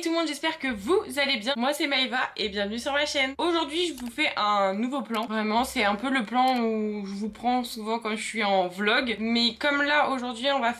tout le monde, j'espère que vous allez bien. Moi c'est Maëva et bienvenue sur ma chaîne. Aujourd'hui je vous fais un nouveau plan. Vraiment c'est un peu le plan où je vous prends souvent quand je suis en vlog. Mais comme là aujourd'hui on va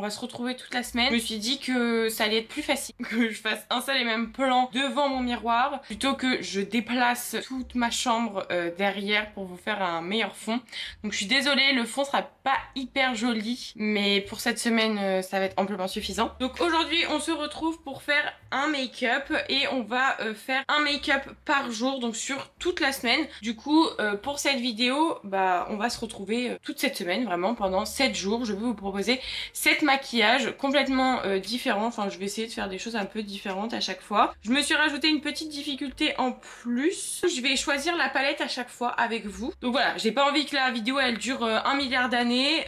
se retrouver toute la semaine. Je me suis dit que ça allait être plus facile que je fasse un seul et même plan devant mon miroir plutôt que je déplace toute ma chambre derrière pour vous faire un meilleur fond. Donc je suis désolée, le fond sera pas hyper joli, mais pour cette semaine ça va être amplement suffisant. Donc aujourd'hui on se retrouve pour faire un make-up et on va faire un make-up par jour, donc sur toute la semaine. Du coup pour cette vidéo, on va se retrouver toute cette semaine, vraiment pendant 7 jours. Je vais vous proposer 7 maquillages complètement différents. Enfin je vais essayer de faire des choses un peu différentes à chaque fois. Je me suis rajouté une petite difficulté en plus. Je vais choisir la palette à chaque fois avec vous. Donc voilà, j'ai pas envie que la vidéo elle dure 1 milliard d'années.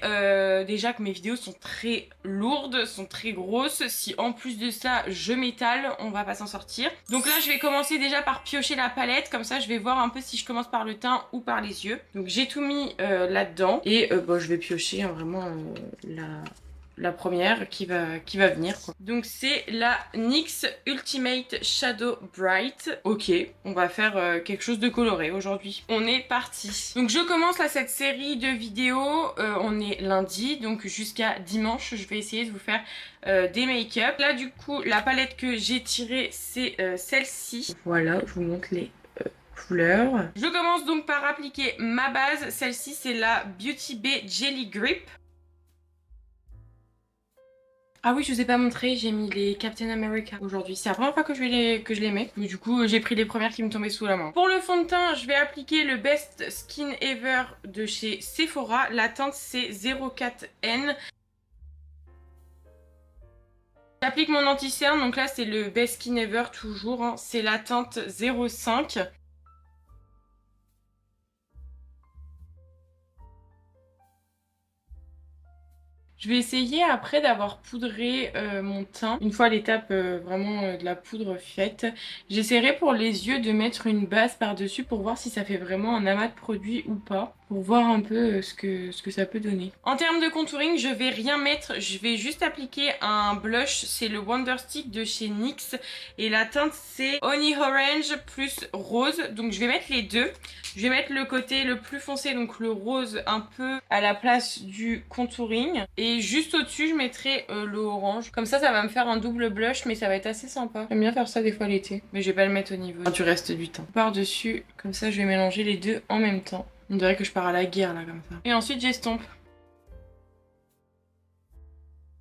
Déjà que mes vidéos sont très lourdes, sont très grosses. Si en plus de ça je m'étale, on va pas s'en sortir. Donc là je vais commencer déjà par piocher la palette. Comme ça je vais voir un peu si je commence par le teint ou par les yeux. Donc j'ai tout mis là-dedans. Et je vais piocher vraiment la première qui va venir quoi. Donc c'est la NYX Ultimate Shadow Bright. Ok, on va faire quelque chose de coloré aujourd'hui. On est parti. Donc je commence là cette série de vidéos. On est lundi, donc jusqu'à dimanche, je vais essayer de vous faire des make-up. Là du coup, la palette que j'ai tirée, c'est celle-ci. Voilà, je vous montre les couleurs. Je commence donc par appliquer ma base. Celle-ci, c'est la Beauty Bay Jelly Grip. Ah oui, je vous ai pas montré, j'ai mis les Captain America aujourd'hui. C'est la première fois que je les mets. Du coup, j'ai pris les premières qui me tombaient sous la main. Pour le fond de teint, je vais appliquer le Best Skin Ever de chez Sephora. La teinte, c'est 04N. J'applique mon anti-cerne, donc là, c'est le Best Skin Ever toujours. Hein. C'est la teinte 05. Je vais essayer après d'avoir poudré mon teint. Une fois l'étape vraiment de la poudre faite, j'essaierai pour les yeux de mettre une base par-dessus pour voir si ça fait vraiment un amas de produit ou pas. Pour voir un peu ce que ça peut donner. En termes de contouring, je vais rien mettre. Je vais juste appliquer un blush. C'est le Wonder Stick de chez NYX. Et la teinte, c'est Honey Orange plus rose. Donc je vais mettre les deux. Je vais mettre le côté le plus foncé, donc le rose un peu à la place du contouring. Et juste au-dessus, je mettrai le orange. Comme ça va me faire un double blush, mais ça va être assez sympa. J'aime bien faire ça des fois l'été. Mais je vais pas le mettre au niveau du reste du teint. Par-dessus, comme ça, je vais mélanger les deux en même temps. On dirait que je pars à la guerre là, comme ça. Et ensuite, j'estompe.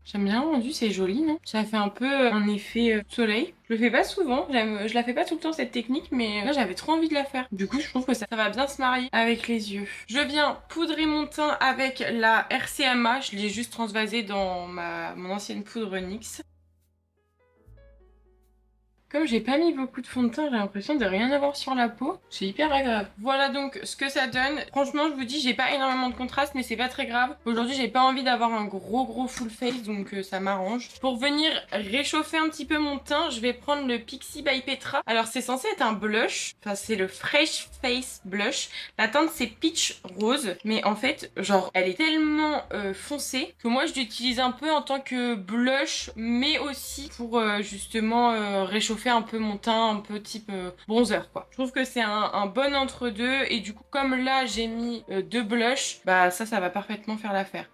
J'aime bien le rendu, c'est joli, non? Ça fait un peu un effet soleil. Je le fais pas souvent, je la fais pas tout le temps cette technique, mais là j'avais trop envie de la faire. Du coup, je trouve que ça va bien se marier avec les yeux. Je viens poudrer mon teint avec la RCMA, je l'ai juste transvasée dans mon ancienne poudre NYX. Comme j'ai pas mis beaucoup de fond de teint, j'ai l'impression de rien avoir sur la peau. C'est hyper agréable. Voilà donc ce que ça donne. Franchement, je vous dis, j'ai pas énormément de contraste, mais c'est pas très grave. Aujourd'hui, j'ai pas envie d'avoir un gros full face, donc ça m'arrange. Pour venir réchauffer un petit peu mon teint, je vais prendre le Pixi by Petra. Alors, c'est censé être un blush. Enfin, c'est le Fresh Face Blush. La teinte, c'est Peach Rose. Mais en fait, genre, elle est tellement foncée que moi, je l'utilise un peu en tant que blush, mais aussi pour justement réchauffer un peu mon teint, un peu type bronzer quoi. Je trouve que c'est un bon entre-deux et du coup comme là j'ai mis deux blushs, ça va parfaitement faire l'affaire.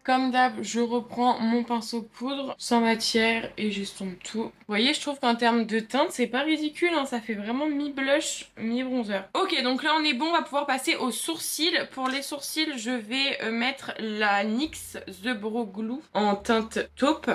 Comme d'hab, je reprends mon pinceau poudre sans matière et j'estompe tout. Vous voyez, je trouve qu'en termes de teinte, c'est pas ridicule, hein, ça fait vraiment mi-blush, mi-bronzer. Ok, donc là on est bon, on va pouvoir passer aux sourcils. Pour les sourcils, je vais mettre la NYX The Brow Glue en teinte taupe.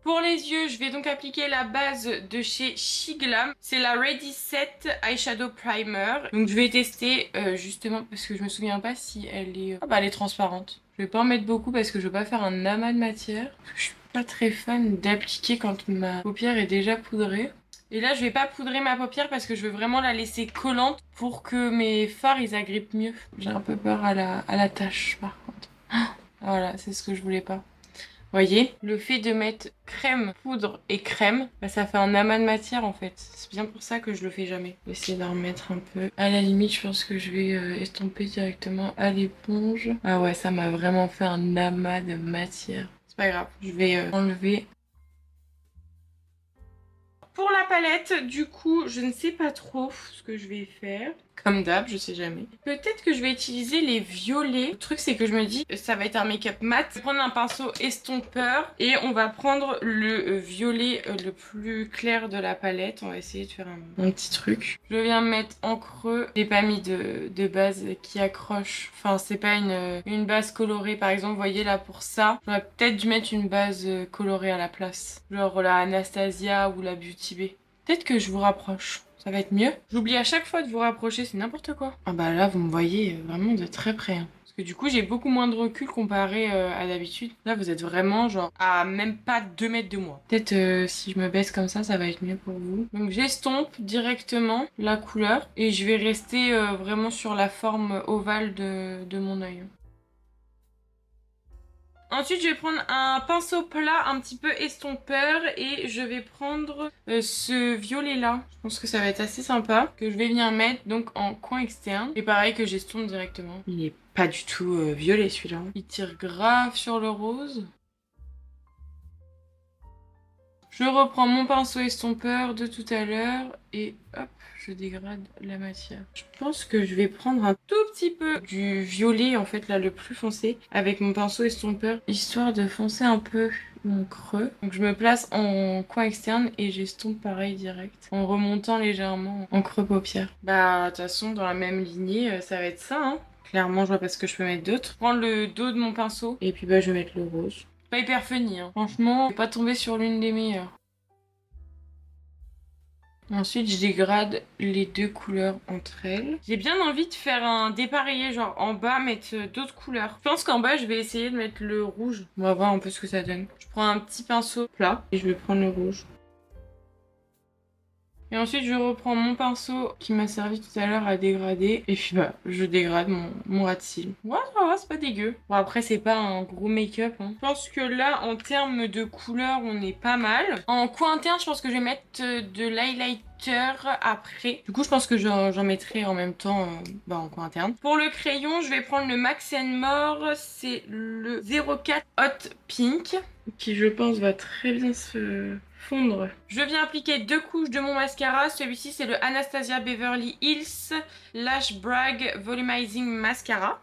Pour les yeux, je vais donc appliquer la base de chez Shiglam. C'est la Ready Set Eyeshadow Primer. Donc je vais tester justement parce que je me souviens pas si elle est... elle est transparente. Je vais pas en mettre beaucoup parce que je veux pas faire un amas de matière. Je suis pas très fan d'appliquer quand ma paupière est déjà poudrée. Et là, je vais pas poudrer ma paupière parce que je veux vraiment la laisser collante pour que mes fards, ils agrippent mieux. J'ai un peu peur à la tâche par contre. Voilà, c'est ce que je voulais pas. Voyez, le fait de mettre crème, poudre et crème, bah, ça fait un amas de matière en fait. C'est bien pour ça que je le fais jamais. Je vais essayer d'en remettre un peu. À la limite, je pense que je vais estomper directement à l'éponge. Ah ouais, ça m'a vraiment fait un amas de matière. C'est pas grave, je vais enlever. Pour la palette, du coup, je ne sais pas trop ce que je vais faire. Comme d'hab, je sais jamais. Peut-être que je vais utiliser les violets. Le truc, c'est que je me dis, ça va être un make-up mat. Je vais prendre un pinceau estompeur et on va prendre le violet le plus clair de la palette. On va essayer de faire un petit truc. Je viens mettre en creux. J'ai pas mis de base qui accroche. Enfin, c'est pas une base colorée. Par exemple, vous voyez là pour ça, j'aurais peut-être dû mettre une base colorée à la place. Genre la Anastasia ou la Beauty Bay. Peut-être que je vous rapproche. Ça va être mieux. J'oublie à chaque fois de vous rapprocher, c'est n'importe quoi. Ah bah là, vous me voyez vraiment de très près. Hein. Parce que du coup, j'ai beaucoup moins de recul comparé à d'habitude. Là, vous êtes vraiment genre à même pas 2 mètres de moi. Peut-être si je me baisse comme ça va être mieux pour vous. Donc j'estompe directement la couleur et je vais rester vraiment sur la forme ovale de mon œil. Ensuite, je vais prendre un pinceau plat un petit peu estompeur et je vais prendre ce violet-là. Je pense que ça va être assez sympa. Que je vais venir mettre donc en coin externe. Et pareil que j'estompe directement. Il est pas du tout violet celui-là. Il tire grave sur le rose. Je reprends mon pinceau estompeur de tout à l'heure et hop, je dégrade la matière. Je pense que je vais prendre un tout petit peu du violet, en fait, là, le plus foncé, avec mon pinceau estompeur, histoire de foncer un peu mon creux. Donc je me place en coin externe et j'estompe pareil direct, en remontant légèrement en creux paupière. Bah, de toute façon, dans la même lignée, ça va être ça, hein. Clairement, je vois pas ce que je peux mettre d'autre. Je prends le dos de mon pinceau et puis bah, je vais mettre le rose. Pas hyper funny, hein. Franchement, je vais pas tomber sur l'une des meilleures. Ensuite, je dégrade les deux couleurs entre elles. J'ai bien envie de faire un dépareillé, genre en bas, mettre d'autres couleurs. Je pense qu'en bas, je vais essayer de mettre le rouge. On va voir un peu ce que ça donne. Je prends un petit pinceau plat et je vais prendre le rouge. Et ensuite, je reprends mon pinceau qui m'a servi tout à l'heure à dégrader. Et puis, bah, je dégrade mon ras de cils. Ouais, ça va, c'est pas dégueu. Bon, après, c'est pas un gros make-up. Hein. Je pense que là, en termes de couleur, on est pas mal. En coin interne, je pense que je vais mettre de l'highlighter après. Du coup, je pense que j'en mettrai en même temps en coin interne. Pour le crayon, je vais prendre le Max More. C'est le 04 Hot Pink. Qui, je pense, va très bien se fondre. Je viens appliquer 2 couches de mon mascara. Celui-ci, c'est le Anastasia Beverly Hills Lash Brag Volumizing Mascara.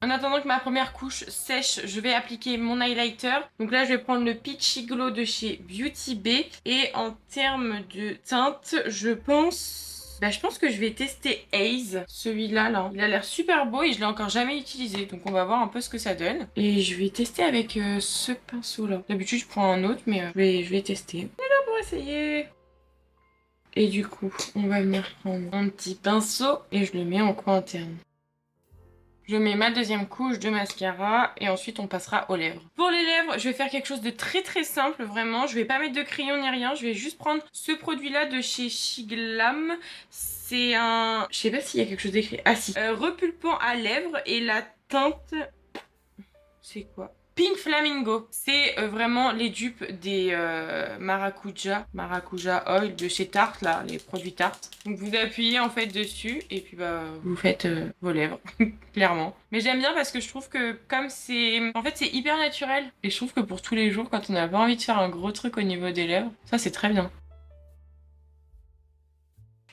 En attendant que ma première couche sèche, je vais appliquer mon highlighter. Donc là, je vais prendre le Peachy Glow de chez Beauty Bay. Et en termes de teinte, je pense que je vais tester Haze, celui-là, là. Il a l'air super beau et je l'ai encore jamais utilisé. Donc on va voir un peu ce que ça donne. Et je vais tester avec ce pinceau-là. D'habitude, je prends un autre, mais je vais tester. On est là pour essayer. Et du coup, on va venir prendre un petit pinceau et je le mets en coin interne. Je mets ma deuxième couche de mascara et ensuite on passera aux lèvres. Pour les lèvres, je vais faire quelque chose de très très simple, vraiment. Je vais pas mettre de crayon ni rien, je vais juste prendre ce produit-là de chez Shiglam. C'est un... Je sais pas s'il y a quelque chose d'écrit. Ah si. Repulpant à lèvres et la teinte... C'est quoi ? Pink Flamingo, c'est vraiment les dupes des Maracuja Oil de chez Tarte, là, les produits Tarte. Donc vous appuyez en fait dessus et puis bah vous faites vos lèvres, clairement. Mais j'aime bien parce que je trouve que comme c'est... En fait c'est hyper naturel. Et je trouve que pour tous les jours, quand on n'a pas envie de faire un gros truc au niveau des lèvres, ça c'est très bien.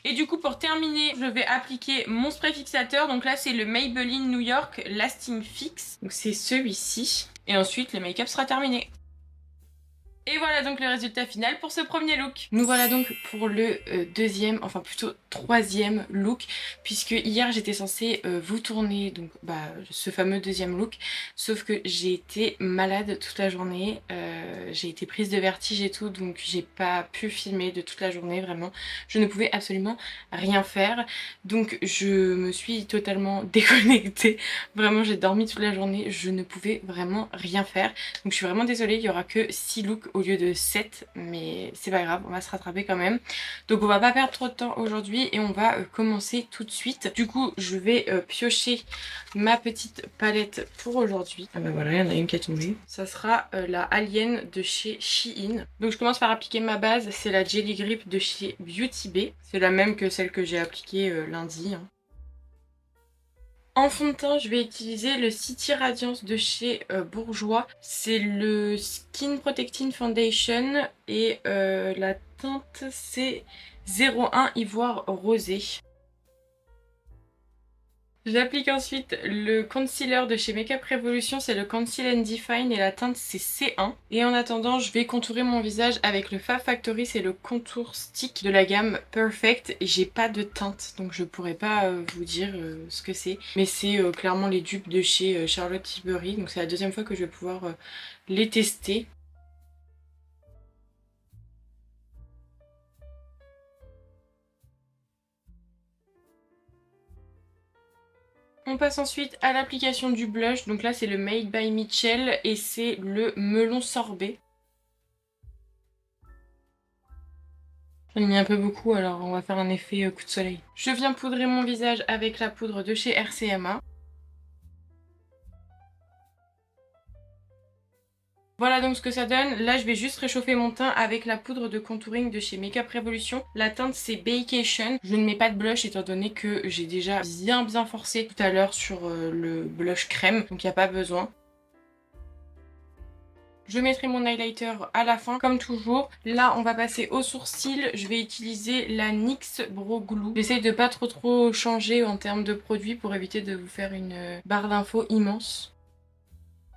Et du coup, pour terminer, je vais appliquer mon spray fixateur. Donc là, c'est le Maybelline New York Lasting Fix. Donc c'est celui-ci. Et ensuite, le make-up sera terminé. Et voilà donc le résultat final pour ce premier look. Nous voilà donc pour le deuxième, enfin plutôt troisième look, puisque hier j'étais censée vous tourner donc ce fameux deuxième look, sauf que j'ai été malade toute la journée, j'ai été prise de vertige et tout, donc j'ai pas pu filmer de toute la journée, vraiment. Je ne pouvais absolument rien faire, donc je me suis totalement déconnectée, vraiment j'ai dormi toute la journée, je ne pouvais vraiment rien faire, donc je suis vraiment désolée, il y aura que 6 looks au lieu de 7, mais c'est pas grave, on va se rattraper quand même. Donc on va pas perdre trop de temps aujourd'hui et on va commencer tout de suite. Du coup je vais piocher ma petite palette pour aujourd'hui. Ah bah voilà, il y en a une qui est tombée. Ça sera la Alien de chez Shein. Donc je commence par appliquer ma base, c'est la Jelly Grip de chez Beauty Bay. C'est la même que celle que j'ai appliquée lundi. En fond de teint, je vais utiliser le City Radiance de chez Bourjois. C'est le Skin Protecting Foundation et la teinte c'est 01 Ivoire Rosé. J'applique ensuite le concealer de chez Makeup Revolution, c'est le Conceal and Define et la teinte c'est C1. Et en attendant, je vais contourer mon visage avec le Fab Factory, c'est le contour stick de la gamme Perfect. Et j'ai pas de teinte, donc je pourrais pas vous dire ce que c'est. Mais c'est clairement les dupes de chez Charlotte Tilbury, donc c'est la deuxième fois que je vais pouvoir les tester. On passe ensuite à l'application du blush, donc là c'est le Made by Mitchell et c'est le melon sorbet. J'en ai mis un peu beaucoup, alors on va faire un effet coup de soleil. Je viens poudrer mon visage avec la poudre de chez RCMA. Voilà donc ce que ça donne. Là je vais juste réchauffer mon teint avec la poudre de contouring de chez Makeup Revolution. La teinte c'est Baycation. Je ne mets pas de blush étant donné que j'ai déjà bien forcé tout à l'heure sur le blush crème. Donc il n'y a pas besoin. Je mettrai mon highlighter à la fin comme toujours. Là on va passer au sourcil. Je vais utiliser la NYX Brow Glue. J'essaye de pas trop changer en termes de produits pour éviter de vous faire une barre d'infos immense.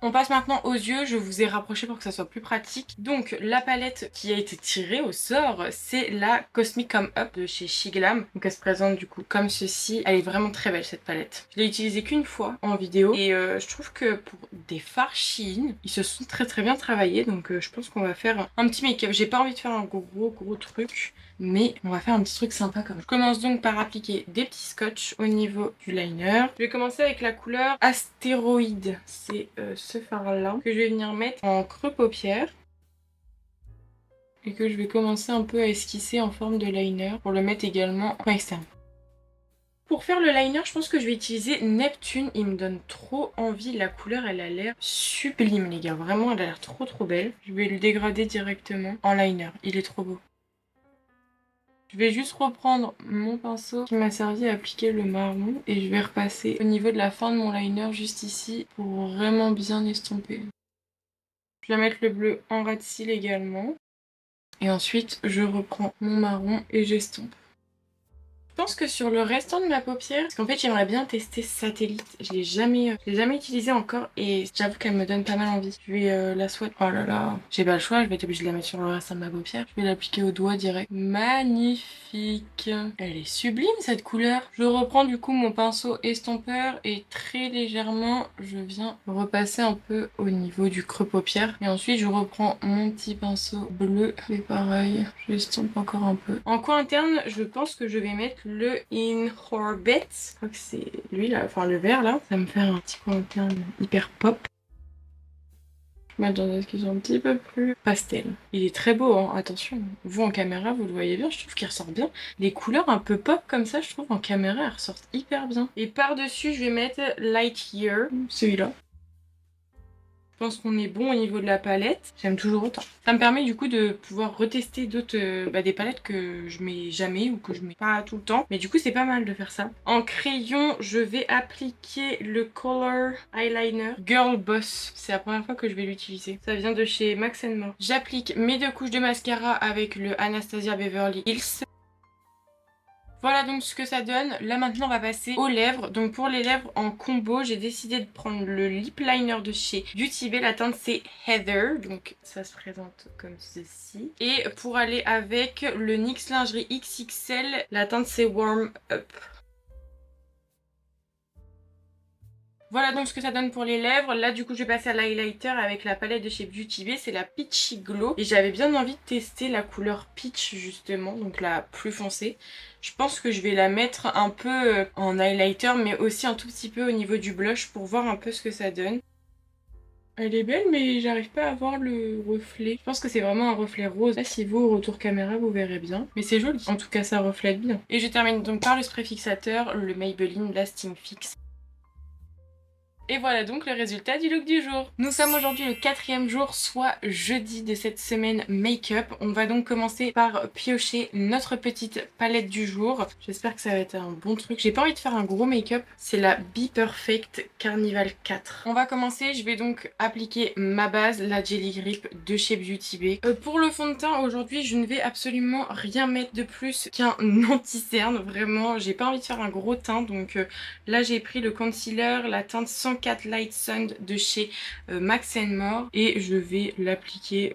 On passe maintenant aux yeux, je vous ai rapproché pour que ça soit plus pratique. Donc la palette qui a été tirée au sort, c'est la Cosmic Come Up de chez Shiglam. Donc elle se présente du coup comme ceci. Elle est vraiment très belle cette palette. Je l'ai utilisée qu'une fois en vidéo et je trouve que pour des fards Shein, ils se sont très bien travaillés. Donc je pense qu'on va faire un petit make-up. J'ai pas envie de faire un gros truc, mais on va faire un petit truc sympa quand même. Je commence donc par appliquer des petits scotch au niveau du liner. Je vais commencer avec la couleur Astéroïde. C'est ce fard là que je vais venir mettre en creux paupière et que je vais commencer un peu à esquisser en forme de liner pour le mettre également en externe. Pour faire le liner, je pense que je vais utiliser Neptune. Il me donne trop envie. La couleur, elle a l'air sublime, les gars. Vraiment, elle a l'air trop belle. Je vais le dégrader directement en liner. Il est trop beau. Je vais juste reprendre mon pinceau qui m'a servi à appliquer le marron et je vais repasser au niveau de la fin de mon liner juste ici pour vraiment bien estomper. Je vais mettre le bleu en ras de cils également. Et ensuite, je reprends mon marron et j'estompe. Je pense que sur le restant de ma paupière, parce qu'en fait j'aimerais bien tester Satellite, je l'ai jamais utilisé encore et j'avoue qu'elle me donne pas mal envie. Je vais la swatch, oh là là, j'ai pas le choix, je vais être obligée de la mettre sur le restant de ma paupière. Je vais l'appliquer au doigt direct. Magnifique. Elle est sublime cette couleur. Je reprends du coup mon pinceau estompeur et très légèrement je viens repasser un peu au niveau du creux paupière. Et ensuite je reprends mon petit pinceau bleu et pareil, j'estompe encore un peu. En coin interne, je pense que je vais mettre le In Orbit. Je crois que c'est lui là, enfin le vert là. Ça va me faire un petit coin interne hyper pop. Je vais dans qu'ils sont un petit peu plus pastel. Il est très beau, hein, attention. Vous en caméra, vous le voyez bien, je trouve qu'il ressort bien. Les couleurs un peu pop comme ça, je trouve en caméra, elles ressortent hyper bien. Et par-dessus, je vais mettre Lightyear, celui-là. Je pense qu'on est bon au niveau de la palette. J'aime toujours autant. Ça me permet du coup de pouvoir retester d'autres des palettes que je mets jamais ou que je mets pas tout le temps. Mais du coup c'est pas mal de faire ça. En crayon, je vais appliquer le Color Eyeliner Girl Boss. C'est la première fois que je vais l'utiliser. Ça vient de chez Max More. J'applique mes 2 couches de mascara avec le Anastasia Beverly Hills. Voilà donc ce que ça donne. Là maintenant on va passer aux lèvres. Donc pour les lèvres en combo, j'ai décidé de prendre le lip liner de chez Beauty Bay. La teinte c'est Heather. Donc ça se présente comme ceci. Et pour aller avec le NYX Lingerie XXL, la teinte c'est Warm Up. Voilà donc ce que ça donne pour les lèvres. Là du coup je vais passer à l'highlighter avec la palette de chez Beauty Bay. C'est la Peachy Glow. Et j'avais bien envie de tester la couleur peach justement. Donc la plus foncée. Je pense que je vais la mettre un peu en highlighter mais aussi un tout petit peu au niveau du blush pour voir un peu ce que ça donne. Elle est belle, mais j'arrive pas à voir le reflet. Je pense que c'est vraiment un reflet rose. Là, si vous, au retour caméra, vous verrez bien. Mais c'est joli. En tout cas, ça reflète bien. Et je termine donc par le spray fixateur, le Maybelline Lasting Fix. Et voilà donc le résultat du look du jour. Nous sommes aujourd'hui le 4e jour, soit jeudi de cette semaine make-up. On va donc commencer par piocher notre petite palette du jour. J'espère que ça va être un bon truc. J'ai pas envie de faire un gros make-up. C'est la Be Perfect Carnival 4. On va commencer, je vais donc appliquer ma base, la Jelly Grip de chez Beauty Bay. Pour le fond de teint, aujourd'hui, je ne vais absolument rien mettre de plus qu'un anti-cerne. Vraiment, j'ai pas envie de faire un gros teint, donc là j'ai pris le concealer, la teinte 104 Light Sun de chez Max More et je vais l'appliquer.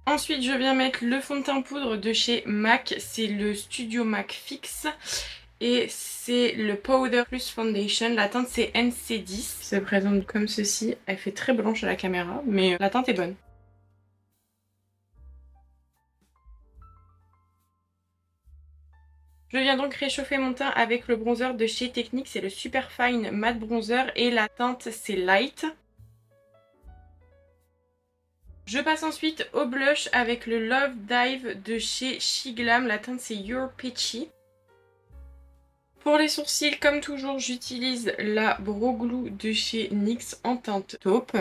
Ensuite je viens mettre le fond de teint poudre de chez MAC, c'est le Studio MAC Fix. Et c'est le Powder Plus Foundation, la teinte c'est NC10. Elle se présente comme ceci, elle fait très blanche à la caméra, mais la teinte est bonne. Je viens donc réchauffer mon teint avec le bronzer de chez Technique, c'est le Super Fine Matte Bronzer et la teinte c'est Light. Je passe ensuite au blush avec le Love Dive de chez Shiglam, la teinte c'est Your Peachy. Pour les sourcils, comme toujours, j'utilise la Brow Glue de chez NYX en teinte taupe.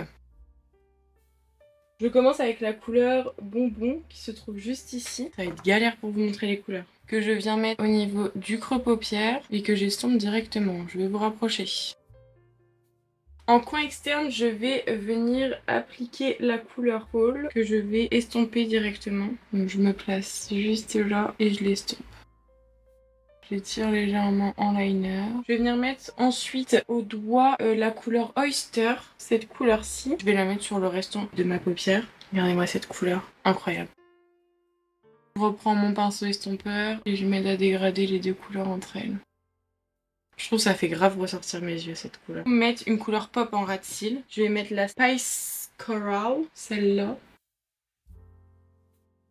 Je commence avec la couleur Bonbon qui se trouve juste ici. Ça va être galère pour vous montrer les couleurs. Que je viens mettre au niveau du creux paupière et que j'estompe directement. Je vais vous rapprocher. En coin externe, je vais venir appliquer la couleur Pâle que je vais estomper directement. Donc je me place juste là et je l'estompe. Je tire légèrement en liner. Je vais venir mettre ensuite au doigt la couleur Oyster, cette couleur-ci. Je vais la mettre sur le restant de ma paupière. Regardez-moi cette couleur, incroyable. Je reprends mon pinceau estompeur et je m'aide à dégrader les deux couleurs entre elles. Je trouve que ça fait grave ressortir mes yeux cette couleur. Je vais mettre une couleur pop en ras de cils. Je vais mettre la Spice Coral, celle-là.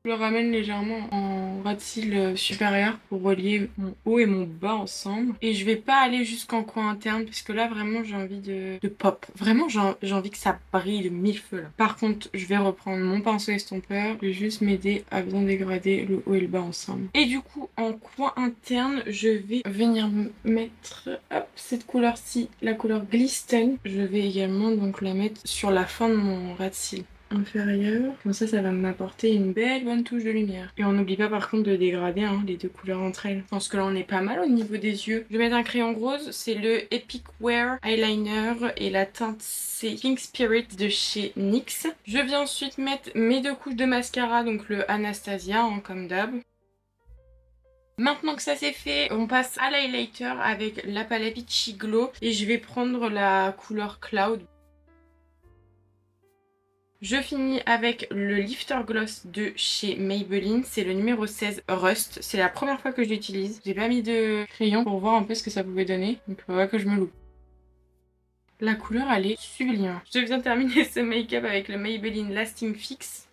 Je le ramène légèrement en ras de cils supérieur pour relier mon haut et mon bas ensemble. Et je vais pas aller jusqu'en coin interne parce que là vraiment j'ai envie de pop. Vraiment j'ai envie que ça brille de mille feux là. Par contre je vais reprendre mon pinceau estompeur. Je vais juste m'aider à bien dégrader le haut et le bas ensemble. Et du coup en coin interne je vais venir mettre cette couleur-ci, la couleur Glisten. Je vais également donc la mettre sur la fin de mon ras de cils inférieur. Comme ça va m'apporter une belle bonne touche de lumière. Et on n'oublie pas par contre de dégrader les deux couleurs entre elles. Je pense que là on est pas mal au niveau des yeux. Je vais mettre un crayon rose, c'est le Epic Wear Eyeliner et la teinte c'est Pink Spirit de chez NYX. Je viens ensuite mettre mes deux couches de mascara, donc le Anastasia comme d'hab. Maintenant que ça c'est fait, on passe à l'highlighter avec la palette Peachy Glow et je vais prendre la couleur Cloud. Je finis avec le Lifter Gloss de chez Maybelline, c'est le numéro 16 Rust. C'est la première fois que je l'utilise. J'ai pas mis de crayon pour voir un peu ce que ça pouvait donner, donc faut pas que je me loupe. La couleur elle est sublime. Je viens terminer ce make-up avec le Maybelline Lasting Fix.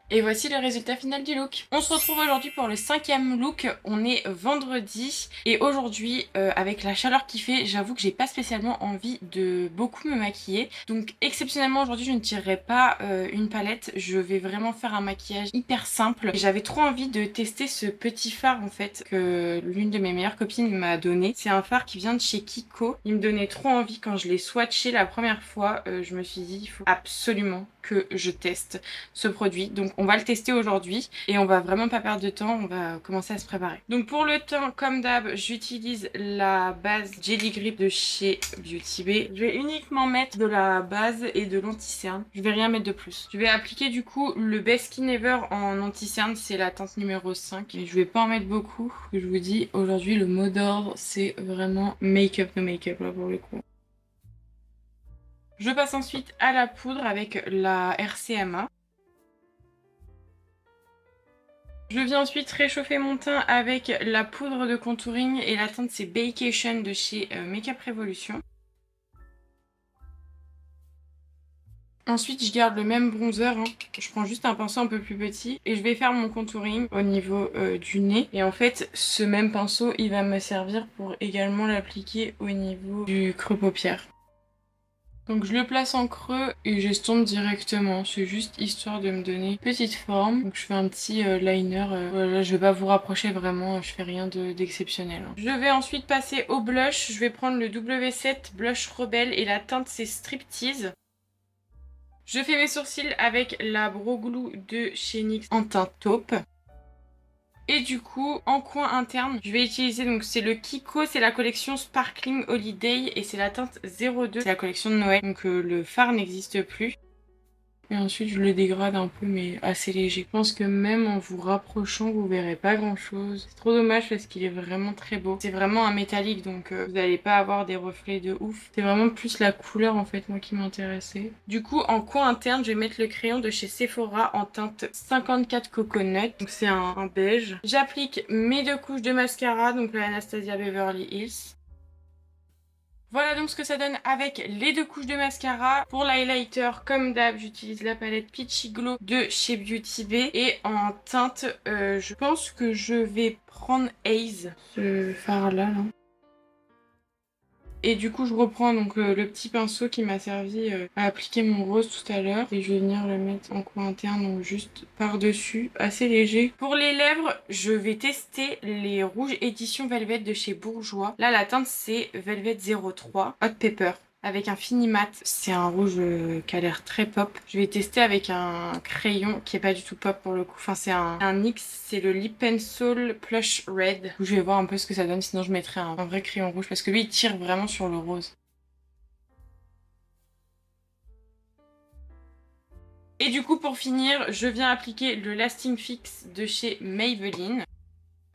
Et voici le résultat final du look. On se retrouve aujourd'hui pour le 5e look. On est vendredi et aujourd'hui avec la chaleur qui fait, j'avoue que j'ai pas spécialement envie de beaucoup me maquiller. Donc exceptionnellement aujourd'hui je ne tirerai pas une palette. Je vais vraiment faire un maquillage hyper simple. J'avais trop envie de tester ce petit fard en fait que l'une de mes meilleures copines m'a donné. C'est un fard qui vient de chez Kiko. Il me donnait trop envie quand je l'ai swatché la première fois. Je me suis dit il faut absolument que je teste ce produit. Donc on va le tester aujourd'hui et on va vraiment pas perdre de temps, on va commencer à se préparer. Donc pour le teint, comme d'hab, j'utilise la base Jelly Grip de chez Beauty Bay. Je vais uniquement mettre de la base et de l'anti-cerne. Je vais rien mettre de plus. Je vais appliquer du coup le Best Skin Ever en anti-cerne, c'est la teinte numéro 5. Et je vais pas en mettre beaucoup. Je vous dis, aujourd'hui le mot d'ordre c'est vraiment make-up no make-up là pour le coup. Je passe ensuite à la poudre avec la RCMA. Je viens ensuite réchauffer mon teint avec la poudre de contouring et la teinte c'est Baycation de chez Makeup Revolution. Ensuite je garde le même bronzer, je prends juste un pinceau un peu plus petit et je vais faire mon contouring au niveau du nez. Et en fait ce même pinceau il va me servir pour également l'appliquer au niveau du creux paupière. Donc je le place en creux et j'estompe directement. C'est juste histoire de me donner une petite forme. Donc je fais un petit liner. Voilà, je vais pas vous rapprocher vraiment, je fais rien d'exceptionnel. Je vais ensuite passer au blush. Je vais prendre le W7 Blush Rebelle et la teinte c'est Striptease. Je fais mes sourcils avec la Brow Glue de chez NYX en teinte taupe. Et du coup, en coin interne, je vais utiliser, donc c'est le Kiko, c'est la collection Sparkling Holiday et c'est la teinte 02, c'est la collection de Noël, donc le fard n'existe plus. Et ensuite je le dégrade un peu mais assez léger. Je pense que même en vous rapprochant vous verrez pas grand chose. C'est trop dommage parce qu'il est vraiment très beau. C'est vraiment un métallique donc vous n'allez pas avoir des reflets de ouf. C'est vraiment plus la couleur en fait moi qui m'intéressait. Du coup en coin interne je vais mettre le crayon de chez Sephora en teinte 54 Coconut. Donc c'est un beige. J'applique mes 2 couches de mascara, donc la Anastasia Beverly Hills. Voilà donc ce que ça donne avec les 2 couches de mascara. Pour l'highlighter, comme d'hab, j'utilise la palette Peachy Glow de chez Beauty Bay. Et en teinte, je pense que je vais prendre Haze, ce fard-là. Là. Et du coup, je reprends donc le petit pinceau qui m'a servi à appliquer mon rose tout à l'heure. Et je vais venir le mettre en coin interne, donc juste par-dessus, assez léger. Pour les lèvres, je vais tester les rouges édition Velvet de chez Bourjois. Là, la teinte, c'est Velvet 03 Hot Pepper. Avec un fini mat, c'est un rouge qui a l'air très pop. Je vais tester avec un crayon qui est pas du tout pop pour le coup. Enfin, c'est un NYX, c'est le Lip Pencil Plush Red. Je vais voir un peu ce que ça donne, sinon je mettrai un vrai crayon rouge parce que lui il tire vraiment sur le rose. Et du coup pour finir, je viens appliquer le Lasting Fix de chez Maybelline.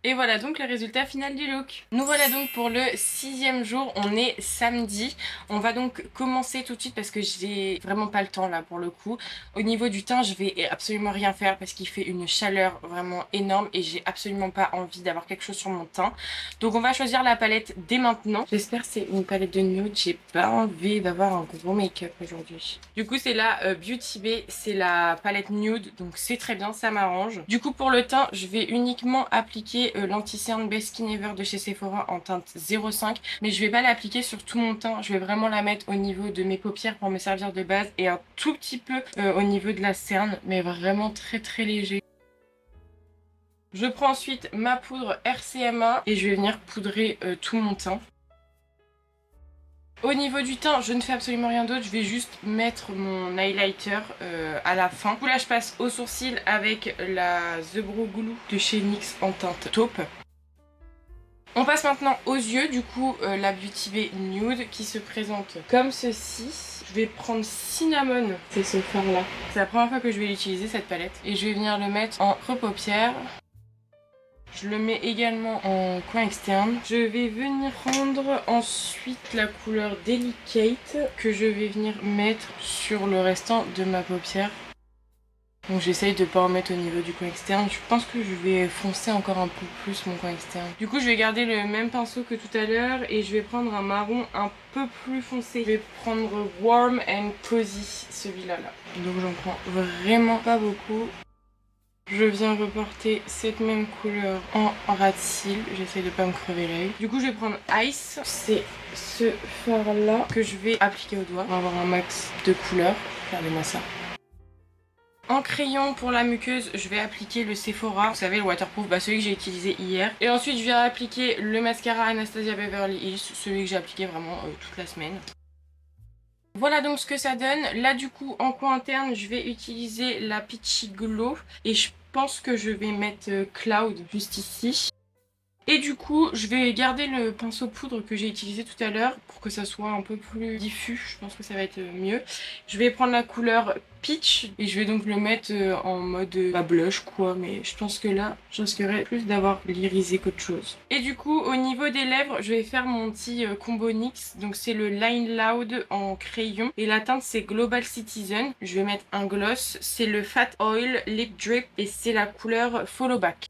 Et voilà donc le résultat final du look. Nous voilà donc pour le 6e jour, on est samedi. On va donc commencer tout de suite parce que j'ai vraiment pas le temps là pour le coup. Au niveau du teint, je vais absolument rien faire parce qu'il fait une chaleur vraiment énorme et j'ai absolument pas envie d'avoir quelque chose sur mon teint. Donc on va choisir la palette dès maintenant. J'espère que c'est une palette de nude, j'ai pas envie d'avoir un gros make-up aujourd'hui. Du coup c'est la Beauty Bay, c'est la palette nude, donc c'est très bien, ça m'arrange. Du coup pour le teint, je vais uniquement appliquer l'anti-cerne Best Skin Ever de chez Sephora en teinte 05, mais je vais pas l'appliquer sur tout mon teint, je vais vraiment la mettre au niveau de mes paupières pour me servir de base et un tout petit peu au niveau de la cerne, mais vraiment très très léger. Je prends ensuite ma poudre RCMA et je vais venir poudrer tout mon teint. Au niveau du teint, je ne fais absolument rien d'autre, je vais juste mettre mon highlighter à la fin. Du coup là je passe aux sourcils avec la The Brow Glue de chez NYX en teinte taupe. On passe maintenant aux yeux, du coup la Beauty Bay Nude qui se présente comme ceci. Je vais prendre Cinnamon, c'est ce fard là. C'est la première fois que je vais l'utiliser cette palette. Et je vais venir le mettre en creux paupières. Je le mets également en coin externe. Je vais venir prendre ensuite la couleur Delicate que je vais venir mettre sur le restant de ma paupière. Donc j'essaye de pas en mettre au niveau du coin externe. Je pense que je vais foncer encore un peu plus mon coin externe. Du coup je vais garder le même pinceau que tout à l'heure et je vais prendre un marron un peu plus foncé. Je vais prendre Warm and Cozy, celui-là. Donc j'en prends vraiment pas beaucoup. Je viens reporter cette même couleur en ras de cils. J'essaie de pas me crever l'œil. Du coup, je vais prendre Ice. C'est ce fard-là que je vais appliquer au doigt pour avoir un max de couleurs. Regardez-moi ça. En crayon pour la muqueuse, je vais appliquer le Sephora. Vous savez, le waterproof, celui que j'ai utilisé hier. Et ensuite, je viens appliquer le mascara Anastasia Beverly Hills. Celui que j'ai appliqué vraiment toute la semaine. Voilà donc ce que ça donne. Là du coup en coin interne je vais utiliser la Peachy Glow et je pense que je vais mettre Cloud juste ici. Et du coup je vais garder le pinceau poudre que j'ai utilisé tout à l'heure pour que ça soit un peu plus diffus. Je pense que ça va être mieux. Je vais prendre la couleur Peach et je vais donc le mettre en mode blush quoi, mais je pense que là je risquerais plus d'avoir l'irisé qu'autre chose. Et du coup au niveau des lèvres je vais faire mon petit combo NYX, donc c'est le Line Loud en crayon et la teinte c'est Global Citizen. Je vais mettre un gloss, c'est le Fat Oil Lip Drip et c'est la couleur Follow Back.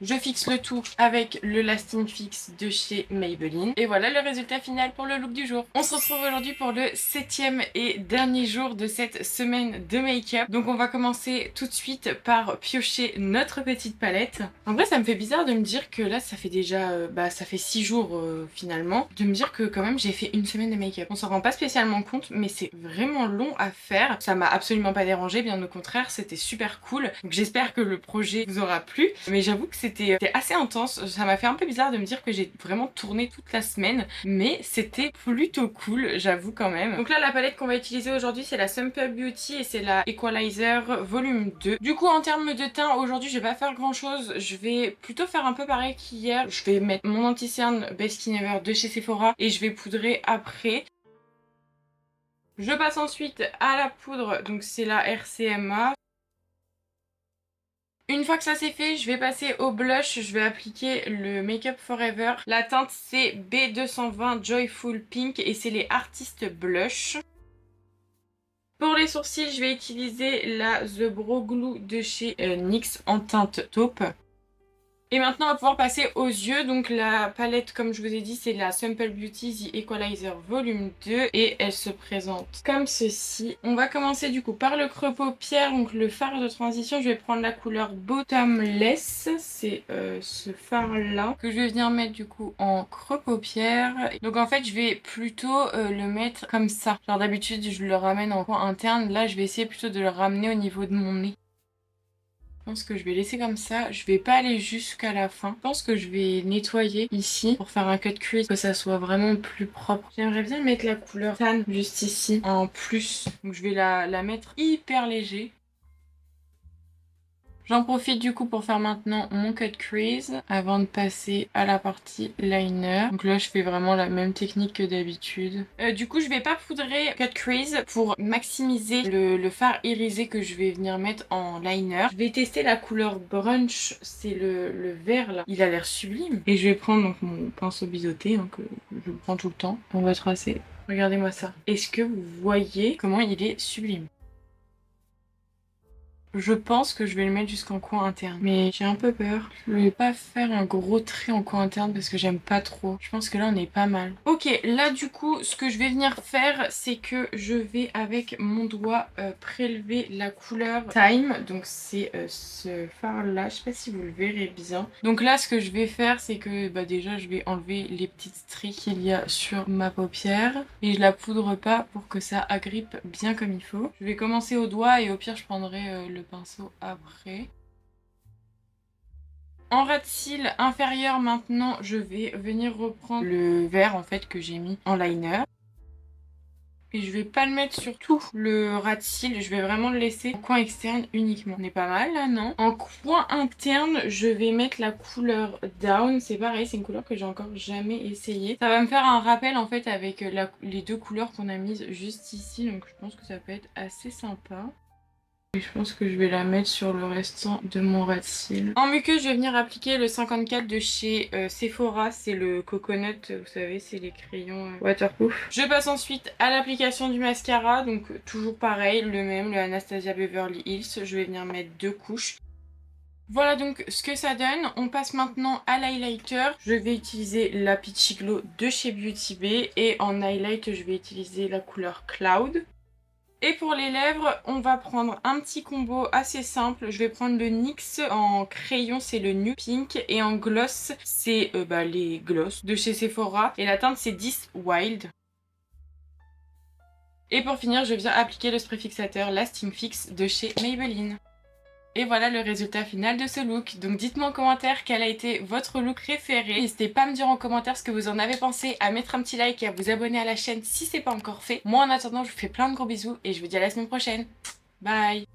Je fixe le tout avec le Lasting Fix de chez Maybelline. Et voilà le résultat final pour le look du jour. On se retrouve aujourd'hui pour le 7e et dernier jour de cette semaine de make-up. Donc on va commencer tout de suite par piocher notre petite palette. En vrai ça me fait bizarre de me dire que là ça fait déjà ça fait 6 jours finalement. De me dire que quand même j'ai fait une semaine de make-up. On s'en rend pas spécialement compte mais c'est vraiment long à faire. Ça m'a absolument pas dérangé, bien au contraire c'était super cool. Donc j'espère que le projet vous aura plu. Mais j'avoue que c'était assez intense. Ça m'a fait un peu bizarre de me dire que j'ai vraiment tourné toute la semaine. Mais c'était plutôt cool, j'avoue quand même. Donc là la palette qu'on va utiliser aujourd'hui c'est la Simple Beauty et c'est la Equalizer volume 2. Du coup en termes de teint aujourd'hui je vais pas faire grand chose. Je vais plutôt faire un peu pareil qu'hier. Je vais mettre mon anti-cerne Best Skin Ever de chez Sephora et je vais poudrer après. Je passe ensuite à la poudre, donc c'est la RCMA. Une fois que ça c'est fait, je vais passer au blush, je vais appliquer le Make Up Forever. La teinte c'est B220 Joyful Pink et c'est les Artist Blush. Pour les sourcils, je vais utiliser la The Brow Glue de chez NYX en teinte taupe. Et maintenant on va pouvoir passer aux yeux, donc la palette comme je vous ai dit c'est la Simple Beauty The Equalizer volume 2 et elle se présente comme ceci. On va commencer du coup par le creux paupière, donc le fard de transition, je vais prendre la couleur Bottomless, c'est ce fard là que je vais venir mettre du coup en creux paupière. Donc en fait je vais plutôt le mettre comme ça, genre d'habitude je le ramène en coin interne, là je vais essayer plutôt de le ramener au niveau de mon nez. Je pense que je vais laisser comme ça, je vais pas aller jusqu'à la fin. Je pense que je vais nettoyer ici pour faire un cut crease, que ça soit vraiment plus propre. J'aimerais bien mettre la couleur tan juste ici en plus. Donc je vais la mettre hyper léger. J'en profite du coup pour faire maintenant mon cut crease avant de passer à la partie liner. Donc là je fais vraiment la même technique que d'habitude. Du coup je vais pas poudrer cut crease pour maximiser le fard irisé que je vais venir mettre en liner. Je vais tester la couleur brunch, c'est le vert là. Il a l'air sublime. Et je vais prendre donc mon pinceau biseauté que je prends tout le temps. On va tracer. Regardez-moi ça. Est-ce que vous voyez comment il est sublime? Je pense que je vais le mettre jusqu'en coin interne. Mais j'ai un peu peur. Je vais pas faire un gros trait en coin interne parce que j'aime pas trop. Je pense que là on est pas mal. Ok, là du coup ce que je vais venir faire c'est que je vais avec mon doigt prélever la couleur Time. Donc c'est ce fard là. Je sais pas si vous le verrez bien. Donc là ce que je vais faire c'est que déjà je vais enlever les petites stries qu'il y a sur ma paupière. Et je la poudre pas pour que ça agrippe bien comme il faut. Je vais commencer au doigt et au pire je prendrai le pinceau après. En ras de cils inférieur maintenant, je vais venir reprendre le vert en fait que j'ai mis en liner. Et je vais pas le mettre sur tout le ras de cils, je vais vraiment le laisser en coin externe uniquement. On est pas mal là, non? En coin interne, je vais mettre la couleur Down. C'est pareil, c'est une couleur que j'ai encore jamais essayé. Ça va me faire un rappel en fait avec les deux couleurs qu'on a mises juste ici. Donc je pense que ça peut être assez sympa. Et je pense que je vais la mettre sur le restant de mon ras de cils. En muqueuse, je vais venir appliquer le 54 de chez Sephora. C'est le coconut, vous savez, c'est les crayons waterproof. Je passe ensuite à l'application du mascara. Donc toujours pareil, le même, le Anastasia Beverly Hills. Je vais venir mettre 2 couches. Voilà donc ce que ça donne. On passe maintenant à l'highlighter. Je vais utiliser la Peachy Glow de chez Beauty Bay. Et en highlight, je vais utiliser la couleur Cloud. Et pour les lèvres, on va prendre un petit combo assez simple. Je vais prendre le NYX en crayon, c'est le New Pink. Et en gloss, c'est les gloss de chez Sephora. Et la teinte, c'est 10 Wild. Et pour finir, je viens appliquer le spray fixateur Lasting Fix de chez Maybelline. Et voilà le résultat final de ce look. Donc dites-moi en commentaire quel a été votre look préféré. N'hésitez pas à me dire en commentaire ce que vous en avez pensé, à mettre un petit like et à vous abonner à la chaîne si c'est pas encore fait. Moi en attendant je vous fais plein de gros bisous et je vous dis à la semaine prochaine. Bye.